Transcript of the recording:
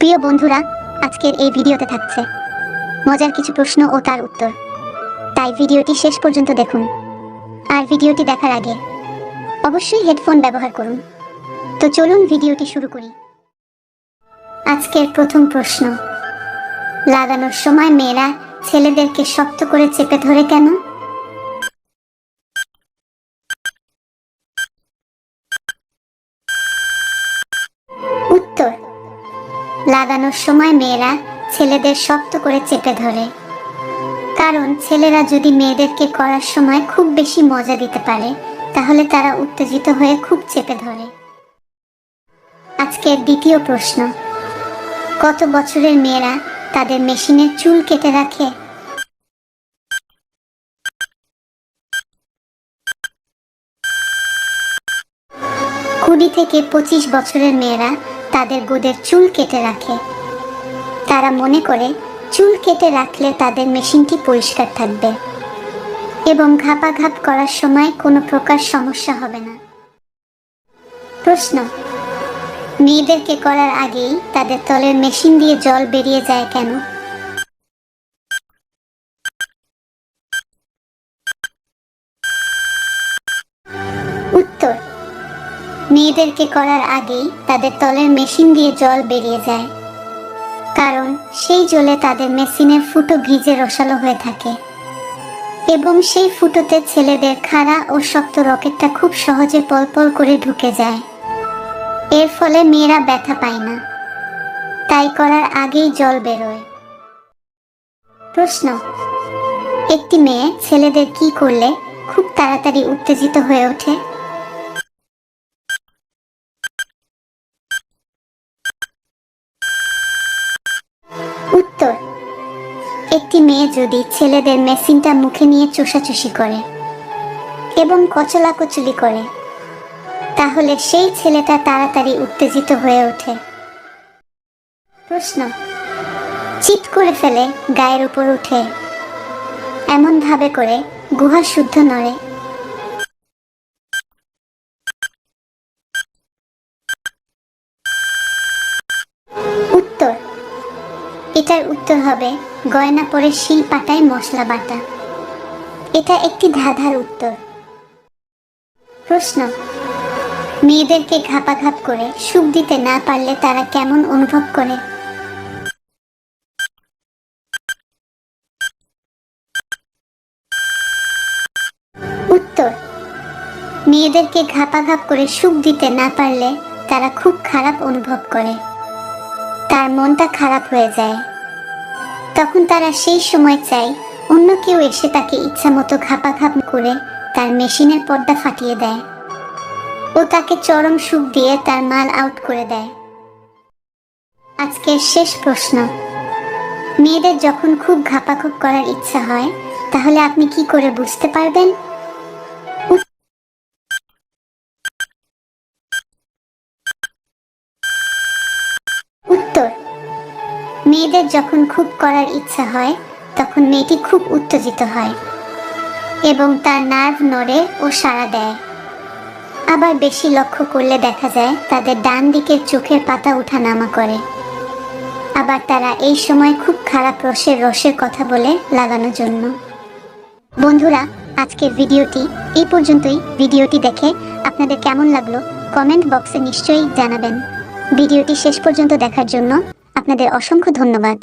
প্রিয় বন্ধুরা, আজকের এই ভিডিওতে থাকছে মজার কিছু প্রশ্ন ও তার উত্তর। তাই ভিডিওটি শেষ পর্যন্ত দেখুন। আর ভিডিওটি দেখার আগে অবশ্যই হেডফোন ব্যবহার করুন। তো চলুন ভিডিওটি শুরু করি। আজকের প্রথম প্রশ্ন, লাগানোর সময় মেয়েরা ছেলেদেরকে শক্ত করে চেপে ধরে কেন? উত্তর, লাগানোর সময় মেয়েরা ছেলেদের শক্ত করে চেপে ধরে কারণ ছেলেরা যদি মেয়েদেরকে করার সময় খুব বেশি মজা দিতে পারে তাহলে তারা উত্তেজিত হয়ে খুব চেপে ধরে। আজকের দ্বিতীয় প্রশ্ন, কত বছরের মেয়েরা তাদের মেশিনের চুল কেটে রাখে? 20 থেকে 25 বছরের মেয়েরা তাদের গোদের চুল কেটে রাখে। তারা মনে করে চুল কেটে রাখলে তাদের মেশিনটি পরিষ্কার থাকবে এবং ঘাপাঘাপ করার সময় কোনো প্রকার সমস্যা হবে না। প্রশ্ন, মেয়েদেরকে করার আগেই তাদের তলের মেশিন দিয়ে জল বেরিয়ে যায় কেন? উত্তর, মেয়েদেরকে করার আগেই তাদের তলের মেশিন দিয়ে জল বেরিয়ে যায় কারণ সেই জলে তাদের মেশিনের ফুটো ভিজে রসালো হয়ে থাকে এবং সেই ফুটোতে ছেলেদের খাড়া ও শক্ত রকেটটা খুব সহজে পলপল করে ঢুকে যায়। এর ফলে মেয়েরা ব্যথা পায় না, তাই করার আগেই জল বেরোয়। প্রশ্ন, একটি মেয়ে ছেলেদের কি করলে খুব তাড়াতাড়ি উত্তেজিত হয়ে ওঠে? উত্তর, একটি মেয়ে যদি ছেলেদের মেশিনটা মুখে নিয়ে চোষাচুষি করে এবং কচলাকচলি করে তাহলে সেই ছেলেটা তাড়াতাড়ি উত্তেজিত হয়ে ওঠে। প্রশ্ন, চিৎ করে ফেলে গায়ের উপর উঠে এমন ভাবে করে গুহা শুদ্ধ নড়ে? উত্তর, এটার উত্তর হবে গয়না পরে শিল পাটায় মশলা বাটা। এটা একটি ধাঁধার উত্তর। প্রশ্ন, মেয়েদেরকে ঘাপাঘাপ করে সুখ দিতে না পারলে তারা কেমন অনুভব করে? উত্তর, মেয়েদেরকে ঘাপাঘাপ করে সুখ দিতে না পারলে তারা খুব খারাপ অনুভব করে। তার মনটা খারাপ হয়ে যায়। তখন তারা সেই সময় চায় অন্য কেউ এসে তাকে ইচ্ছা মতো ঘাপাঘাপ করে তার মেশিনের পর্দা ফাটিয়ে দেয় ও তাকে চরম সুখ দিয়ে তার মাল আউট করে দেয়। আজকের শেষ প্রশ্ন, মেয়েদের যখন খুব ঘাপাঘাপ করার ইচ্ছা হয় তাহলে আপনি কি করে বুঝতে পারবেন? উত্তর, মেয়েদের যখন খুব করার ইচ্ছা হয় তখন মেয়েটি খুব উত্তেজিত হয় এবং তার নার্ভ নড়ে ও সাড়া দেয়। আবার বেশি লক্ষ্য করলে দেখা যায় তাদের ডান দিকের চোখের পাতা ওঠানামা করে। আবার তারা এই সময় খুব খারাপ রসের কথা বলে লাগানোর জন্য। বন্ধুরা, আজকের ভিডিওটি এই পর্যন্তই। ভিডিওটি দেখে আপনাদের কেমন লাগলো কমেন্ট বক্সে নিশ্চয়ই জানাবেন। ভিডিওটি শেষ পর্যন্ত দেখার জন্য আপনাদের অসংখ্য ধন্যবাদ।